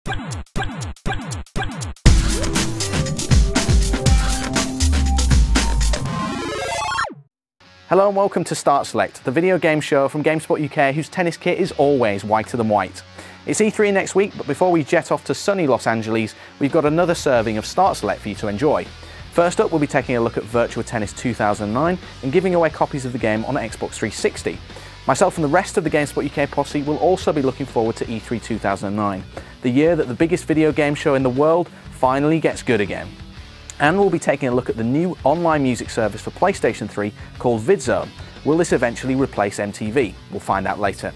Hello and welcome to Start Select, the video game show from GameSpot UK whose tennis kit is always whiter than white. It's E3 next week, but before we jet off to sunny Los Angeles, we've got another serving of Start Select for you to enjoy. First up, we'll be taking a look at Virtua Tennis 2009 and giving away copies of the game on Xbox 360. Myself and the rest of the GameSpot UK posse will also be looking forward to E3 2009, the year that the biggest video game show in the world finally gets good again. And we'll be taking a look at the new online music service for PlayStation 3 called Vidzone. Will this eventually replace MTV? We'll find out later.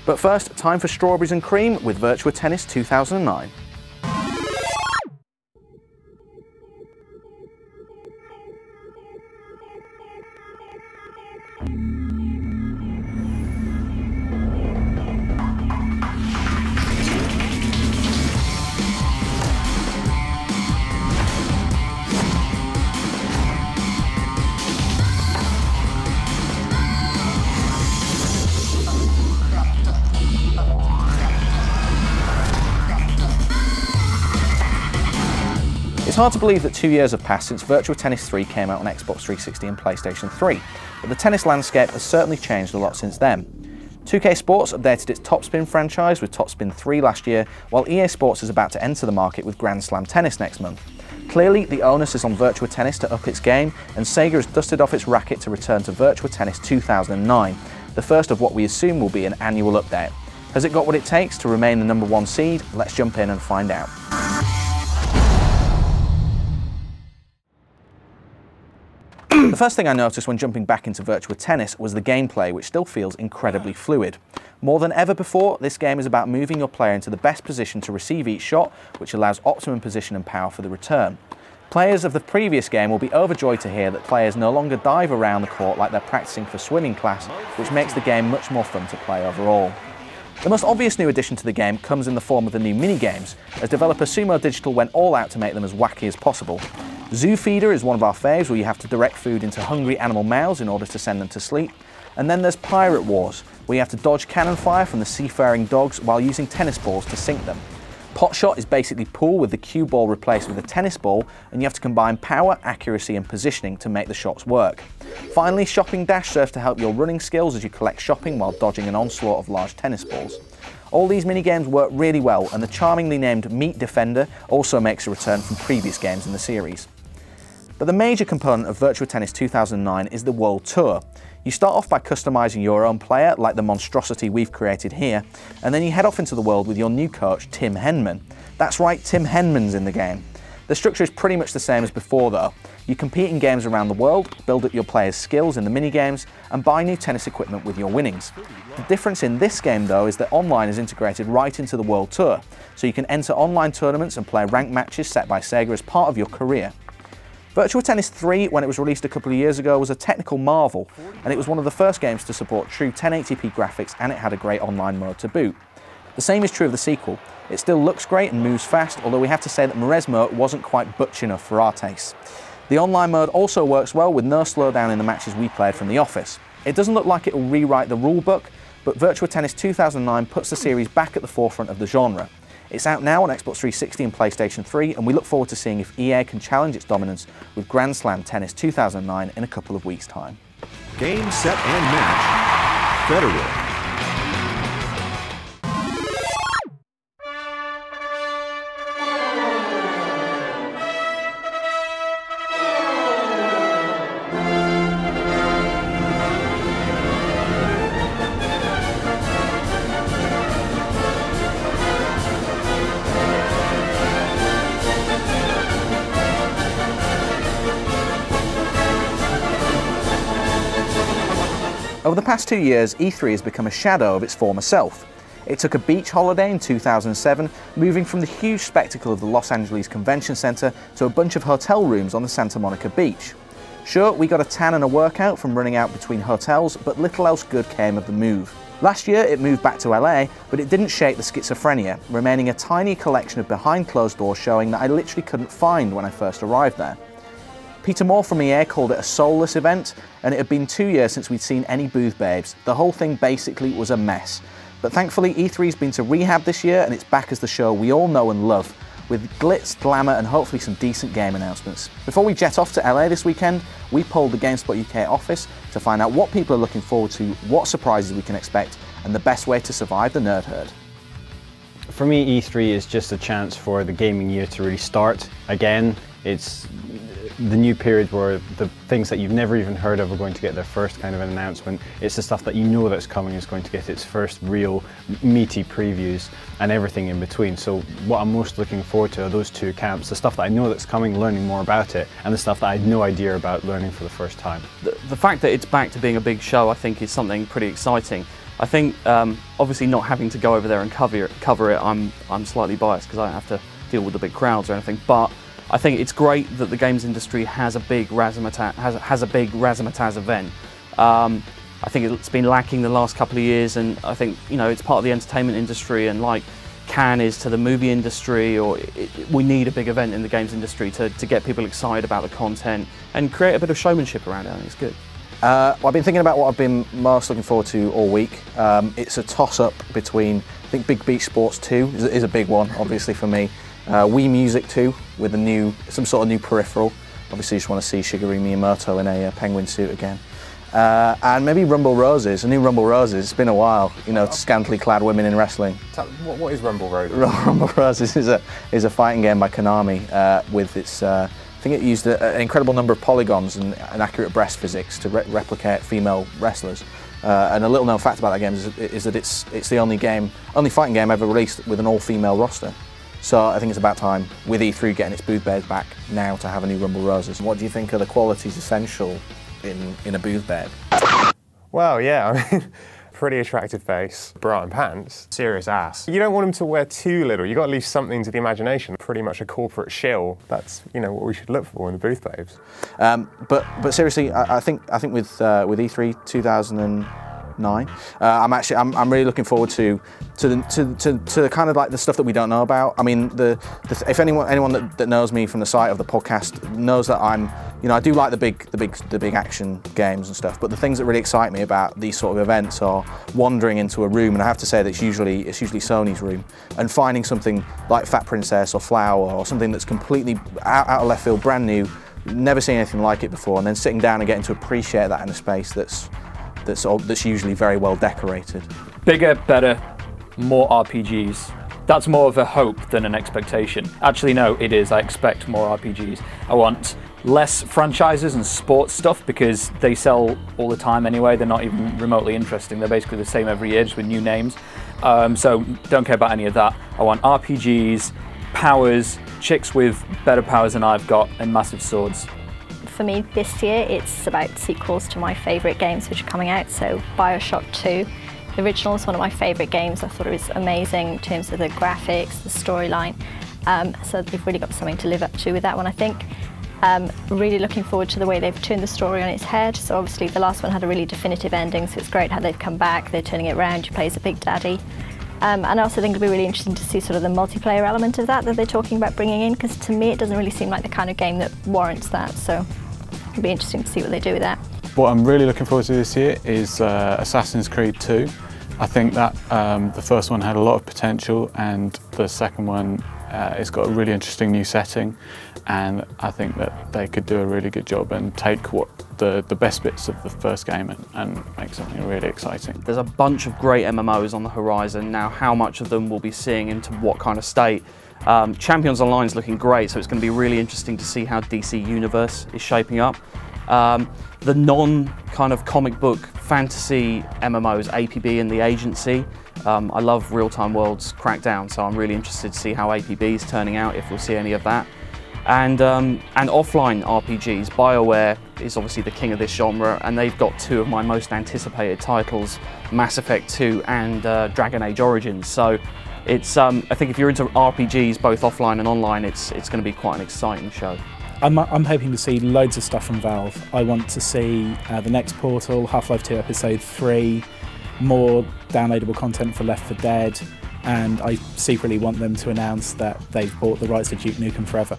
But first, time for Strawberries and Cream with Virtua Tennis 2009. It's hard to believe that 2 years have passed since Virtua Tennis 3 came out on Xbox 360 and PlayStation 3, but the tennis landscape has certainly changed a lot since then. 2K Sports updated its Top Spin franchise with Top Spin 3 last year, while EA Sports is about to enter the market with Grand Slam Tennis next month. Clearly, the onus is on Virtua Tennis to up its game, and Sega has dusted off its racket to return to Virtua Tennis 2009, the first of what we assume will be an annual update. Has it got what it takes to remain the #1 seed? Let's jump in and find out. The first thing I noticed when jumping back into Virtua Tennis was the gameplay, which still feels incredibly fluid. More than ever before, this game is about moving your player into the best position to receive each shot, which allows optimum position and power for the return. Players of the previous game will be overjoyed to hear that players no longer dive around the court like they're practicing for swimming class, which makes the game much more fun to play overall. The most obvious new addition to the game comes in the form of the new mini-games, as developer Sumo Digital went all out to make them as wacky as possible. Zoo Feeder is one of our faves, where you have to direct food into hungry animal mouths in order to send them to sleep. And then there's Pirate Wars, where you have to dodge cannon fire from the seafaring dogs while using tennis balls to sink them. Pot Shot is basically pool with the cue ball replaced with a tennis ball, and you have to combine power, accuracy and positioning to make the shots work. Finally, Shopping Dash serves to help your running skills as you collect shopping while dodging an onslaught of large tennis balls. All these minigames work really well, and the charmingly named Meat Defender also makes a return from previous games in the series. But the major component of Virtua Tennis 2009 is the World Tour. You start off by customizing your own player, like the monstrosity we've created here, and then you head off into the world with your new coach, Tim Henman. That's right, Tim Henman's in the game. The structure is pretty much the same as before though. You compete in games around the world, build up your players' skills in the minigames, and buy new tennis equipment with your winnings. The difference in this game though is that online is integrated right into the World Tour, so you can enter online tournaments and play ranked matches set by Sega as part of your career. Virtua Tennis 3, when it was released a couple of years ago, was a technical marvel, and it was one of the first games to support true 1080p graphics, and it had a great online mode to boot. The same is true of the sequel. It still looks great and moves fast, although we have to say that Maresmo wasn't quite butch enough for our tastes. The online mode also works well with no slowdown in the matches we played from the office. It doesn't look like it will rewrite the rulebook, but Virtua Tennis 2009 puts the series back at the forefront of the genre. It's out now on Xbox 360 and PlayStation 3, and we look forward to seeing if EA can challenge its dominance with Grand Slam Tennis 2009 in a couple of weeks' time. Game, set, and match. Federal. Over the past 2 years, E3 has become a shadow of its former self. It took a beach holiday in 2007, moving from the huge spectacle of the Los Angeles Convention Center to a bunch of hotel rooms on the Santa Monica beach. Sure, we got a tan and a workout from running out between hotels, but little else good came of the move. Last year it moved back to LA, but it didn't shake the schizophrenia, remaining a tiny collection of behind closed doors showing that I literally couldn't find when I first arrived there. Peter Moore from EA called it a soulless event, and it had been 2 years since we'd seen any booth babes. The whole thing basically was a mess. But thankfully, E3's been to rehab this year and it's back as the show we all know and love, with glitz, glamour and hopefully some decent game announcements. Before we jet off to LA this weekend, we polled the GameSpot UK office to find out what people are looking forward to, what surprises we can expect, and the best way to survive the nerd herd. For me, E3 is just a chance for the gaming year to really start again. It's the new period where the things that you've never even heard of are going to get their first kind of an announcement. It's the stuff that you know that's coming is going to get its first real meaty previews and everything in between. So what I'm most looking forward to are those two camps, the stuff that I know that's coming, learning more about it, and the stuff that I had no idea about learning for the first time. The fact that it's back to being a big show, I think, is something pretty exciting. I think obviously not having to go over there and cover it, I'm slightly biased because I don't have to deal with the big crowds or anything, but I think it's great that the games industry has a big razzmatazz event. I think it's been lacking the last couple of years, and I think, you know, it's part of the entertainment industry, and like Cannes is to the movie industry, we need a big event in the games industry to get people excited about the content and create a bit of showmanship around it. I think it's good. Well, I've been thinking about what I've been most looking forward to all week. It's a toss-up between, I think Big Beach Sports 2 is a big one, obviously, for me. Wii Music 2 with some sort of new peripheral. Obviously, you just want to see Shigeru Miyamoto in a penguin suit again. And maybe Rumble Roses, a new Rumble Roses. It's been a while, you know, scantily clad women in wrestling. What is Rumble Roses? Rumble Roses is a fighting game by Konami with its. I think it used an incredible number of polygons and accurate breast physics to replicate female wrestlers. And a little known fact about that game is that it's the only fighting game ever released with an all-female roster. So I think it's about time, with E3 getting its booth bears back now, to have a new Rumble Roses. What do you think are the qualities essential in a booth bear? Well, yeah, I mean, pretty attractive face, bra and pants, serious ass. You don't want them to wear too little. You've got to leave something to the imagination. Pretty much a corporate shill. That's, you know, what we should look for in the booth babes. But seriously, I think with E3 2009, I'm really looking forward to kind of like the stuff that we don't know about. I mean, if anyone that knows me from the site of the podcast knows that I do like the big action games and stuff. But the things that really excite me about these sort of events are wandering into a room, and I have to say that it's usually Sony's room, and finding something like Fat Princess or Flower or something that's completely out of left field, brand new, never seen anything like it before, and then sitting down and getting to appreciate that in a space that's usually very well decorated. Bigger, better, more RPGs. That's more of a hope than an expectation. Actually, no, it is. I expect more RPGs. I want less franchises and sports stuff because they sell all the time anyway. They're not even remotely interesting. They're basically the same every year, just with new names. So don't care about any of that. I want RPGs, powers, chicks with better powers than I've got, and massive swords. For me this year, it's about sequels to my favourite games which are coming out. So BioShock 2, the original is one of my favourite games. I thought it was amazing in terms of the graphics, the storyline. So they've really got something to live up to with that one, I think. Really looking forward to the way they've turned the story on its head. So obviously the last one had a really definitive ending, so it's great how they've come back, they're turning it around, you play as a big daddy. And I also think it'll be really interesting to see sort of the multiplayer element of that they're talking about bringing in, because to me it doesn't really seem like the kind of game that warrants that. So it'll be interesting to see what they do with that. What I'm really looking forward to this year is Assassin's Creed 2. I think that the first one had a lot of potential, and the second one it's got a really interesting new setting, and I think that they could do a really good job and take what the best bits of the first game and make something really exciting. There's a bunch of great MMOs on the horizon now. How much of them we'll be seeing into what kind of state? Champions Online is looking great, so it's going to be really interesting to see how DC Universe is shaping up. The non-kind of comic book fantasy MMOs, APB and The Agency. I love Real-Time Worlds Crackdown, so I'm really interested to see how APB is turning out, if we'll see any of that. And offline RPGs, BioWare is obviously the king of this genre, and they've got two of my most anticipated titles, Mass Effect 2 and Dragon Age Origins. So it's, I think if you're into RPGs, both offline and online, it's going to be quite an exciting show. I'm hoping to see loads of stuff from Valve. I want to see the next Portal, Half-Life 2 Episode 3, more downloadable content for Left 4 Dead, and I secretly want them to announce that they've bought the rights to Duke Nukem Forever.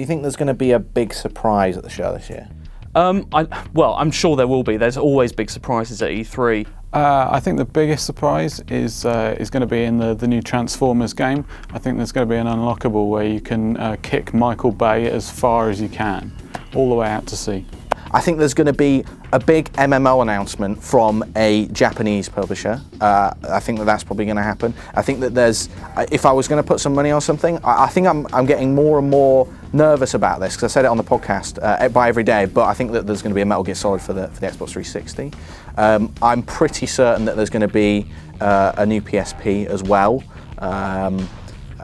you think there's going to be a big surprise at the show this year? Well, I'm sure there will be. There's always big surprises at E3. I think the biggest surprise is going to be in the new Transformers game. I think there's going to be an unlockable where you can kick Michael Bay as far as you can, all the way out to sea. I think there's going to be a big MMO announcement from a Japanese publisher. I think that's probably going to happen. I think that if I was going to put some money on something, I think I'm getting more and more nervous about this, because I said it on the podcast by every day, but I think that there's going to be a Metal Gear Solid for the Xbox 360. I'm pretty certain that there's going to be a new PSP as well.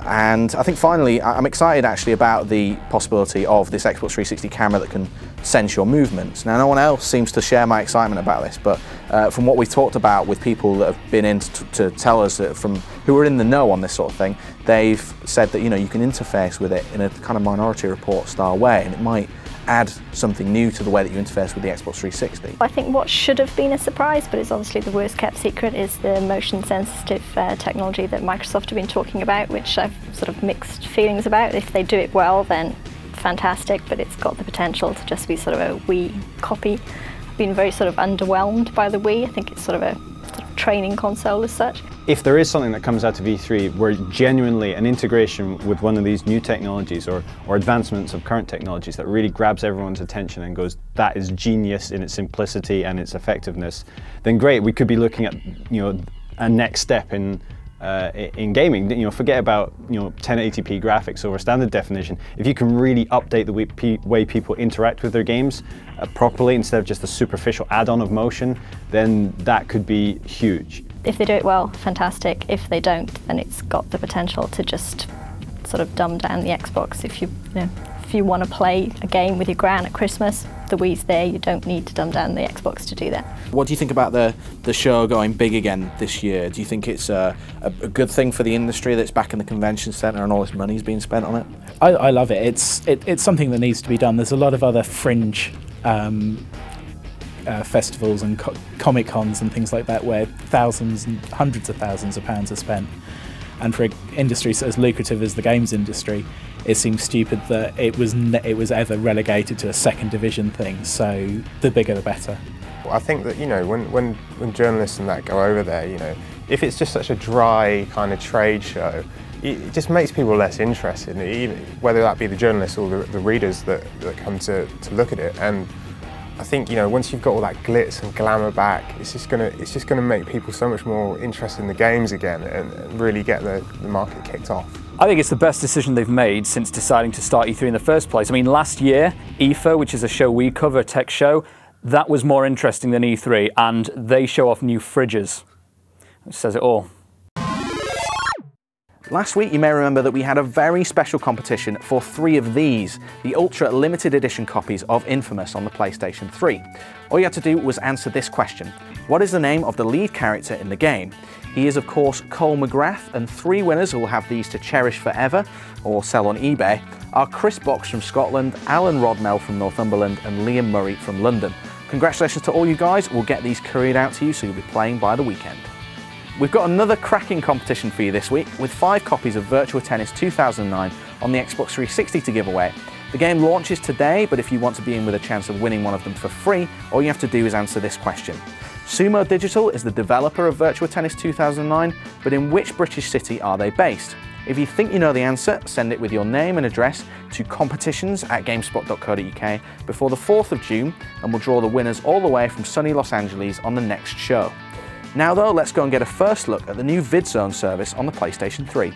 And I think finally, I'm excited actually about the possibility of this Xbox 360 camera that can sense your movements. Now, no one else seems to share my excitement about this, but from what we've talked about with people that have been in to tell us who are in the know on this sort of thing, they've said that, you know, you can interface with it in a kind of Minority Report style way, and it might add something new to the way that you interface with the Xbox 360. I think what should have been a surprise, but it's obviously the worst kept secret, is the motion sensitive technology that Microsoft have been talking about, which I've sort of mixed feelings about. If they do it well, then fantastic, but it's got the potential to just be sort of a Wii copy. I've been very sort of underwhelmed by the Wii. I think it's sort of a training console as such. If there is something that comes out of E3 where genuinely an integration with one of these new technologies or advancements of current technologies that really grabs everyone's attention and goes, that is genius in its simplicity and its effectiveness, then great, we could be looking at, you know, a next step in gaming. You know, forget about, you know, 1080p graphics over standard definition. If you can really update the way people interact with their games properly instead of just a superficial add-on of motion, then that could be huge. If they do it well, fantastic. If they don't, then it's got the potential to just sort of dumb down the Xbox. If you want to play a game with your gran at Christmas, the Wii's there. You don't need to dumb down the Xbox to do that. What do you think about the show going big again this year? Do you think it's a good thing for the industry that's back in the convention centre and all this money's being spent on it? I love it. It's something that needs to be done. There's a lot of other fringe festivals and comic cons and things like that where thousands and hundreds of thousands of pounds are spent, and for an industry as lucrative as the games industry, it seems stupid that it was ever relegated to a second division thing. So the bigger the better. I think that, you know, when journalists and that go over there, you know, if it's just such a dry kind of trade show, it just makes people less interested, even whether that be the journalists or the readers that come to look at it. And I think, you know, once you've got all that glitz and glamour back, it's just gonna make people so much more interested in the games again and really get the market kicked off. I think it's the best decision they've made since deciding to start E3 in the first place. I mean, last year, IFA, which is a show we cover, a tech show, that was more interesting than E3, and they show off new fridges. It says it all. Last week, you may remember that we had a very special competition for 3 of these, the Ultra Limited Edition copies of Infamous on the PlayStation 3. All you had to do was answer this question. What is the name of the lead character in the game? He is, of course, Cole McGrath, and 3 winners who will have these to cherish forever or sell on eBay are Chris Box from Scotland, Alan Rodmell from Northumberland, and Liam Murray from London. Congratulations to all you guys. We'll get these couriered out to you so you'll be playing by the weekend. We've got another cracking competition for you this week with 5 copies of Virtua Tennis 2009 on the Xbox 360 to give away. The game launches today, but if you want to be in with a chance of winning one of them for free, all you have to do is answer this question. Sumo Digital is the developer of Virtua Tennis 2009, but in which British city are they based? If you think you know the answer, send it with your name and address to competitions@gamespot.co.uk before the 4th of June, and we'll draw the winners all the way from sunny Los Angeles on the next show. Now though, let's go and get a first look at the new Vidzone service on the PlayStation 3.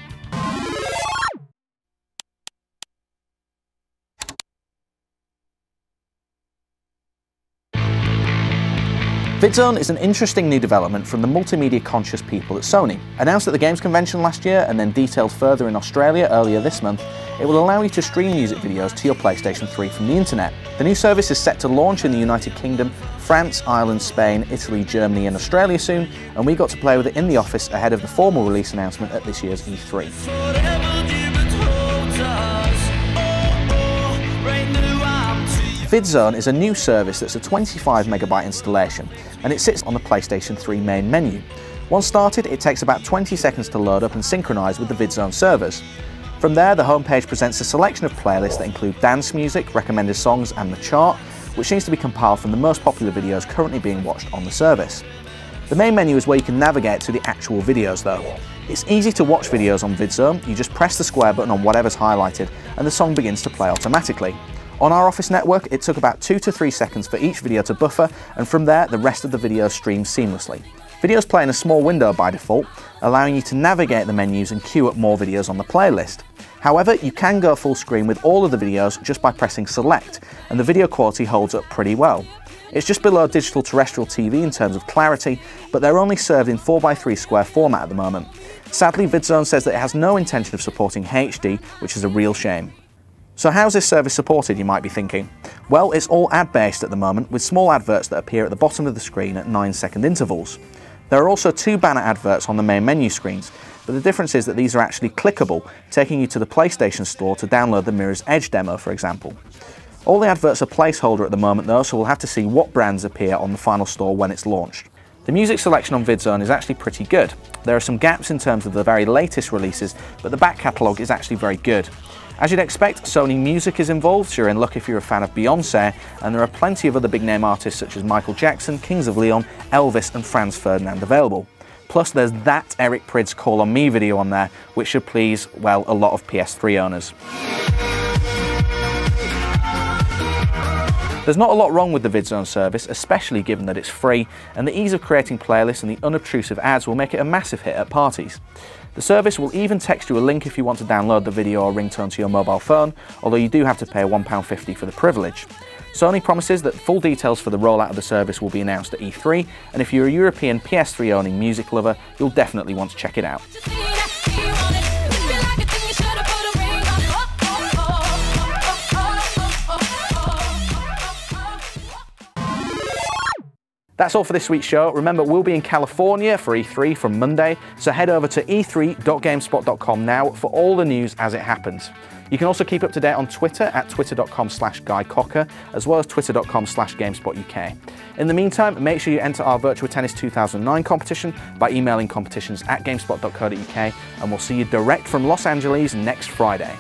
Vidzone is an interesting new development from the multimedia-conscious people at Sony. Announced at the Games Convention last year and then detailed further in Australia earlier this month, it will allow you to stream music videos to your PlayStation 3 from the internet. The new service is set to launch in the United Kingdom, France, Ireland, Spain, Italy, Germany and Australia soon, and we got to play with it in the office ahead of the formal release announcement at this year's E3. Vidzone is a new service that's a 25 megabyte installation, and it sits on the PlayStation 3 main menu. Once started, it takes about 20 seconds to load up and synchronise with the Vidzone servers. From there, the homepage presents a selection of playlists that include dance music, recommended songs and the chart, which seems to be compiled from the most popular videos currently being watched on the service. The main menu is where you can navigate to the actual videos though. It's easy to watch videos on Vidzone. You just press the square button on whatever's highlighted and the song begins to play automatically. On our office network, it took about 2 to 3 seconds for each video to buffer, and from there, the rest of the video streams seamlessly. Videos play in a small window by default, allowing you to navigate the menus and queue up more videos on the playlist. However, you can go full screen with all of the videos just by pressing select, and the video quality holds up pretty well. It's just below digital terrestrial TV in terms of clarity, but they're only served in 4:3 square format at the moment. Sadly, Vidzone says that it has no intention of supporting HD, which is a real shame. So how's this service supported, you might be thinking? Well, it's all ad-based at the moment, with small adverts that appear at the bottom of the screen at 9-second intervals. There are also 2 banner adverts on the main menu screens, but the difference is that these are actually clickable, taking you to the PlayStation Store to download the Mirror's Edge demo, for example. All the adverts are placeholder at the moment though, so we'll have to see what brands appear on the final store when it's launched. The music selection on Vidzone is actually pretty good. There are some gaps in terms of the very latest releases, but the back catalogue is actually very good. As you'd expect, Sony Music is involved, so you're in luck if you're a fan of Beyoncé, and there are plenty of other big name artists such as Michael Jackson, Kings of Leon, Elvis and Franz Ferdinand available. Plus there's that Eric Prydz Call on Me video on there, which should please, well, a lot of PS3 owners. There's not a lot wrong with the Vidzone service, especially given that it's free, and the ease of creating playlists and the unobtrusive ads will make it a massive hit at parties. The service will even text you a link if you want to download the video or ringtone to your mobile phone, although you do have to pay £1.50 for the privilege. Sony promises that full details for the rollout of the service will be announced at E3, and if you're a European PS3 owning music lover, you'll definitely want to check it out. That's all for this week's show. Remember, we'll be in California for E3 from Monday, so head over to e3.gamespot.com now for all the news as it happens. You can also keep up to date on Twitter at twitter.com/GuyCocker, as well as twitter.com/GameSpotUK. In the meantime, make sure you enter our Virtua Tennis 2009 competition by emailing competitions@gamespot.co.uk, and we'll see you direct from Los Angeles next Friday.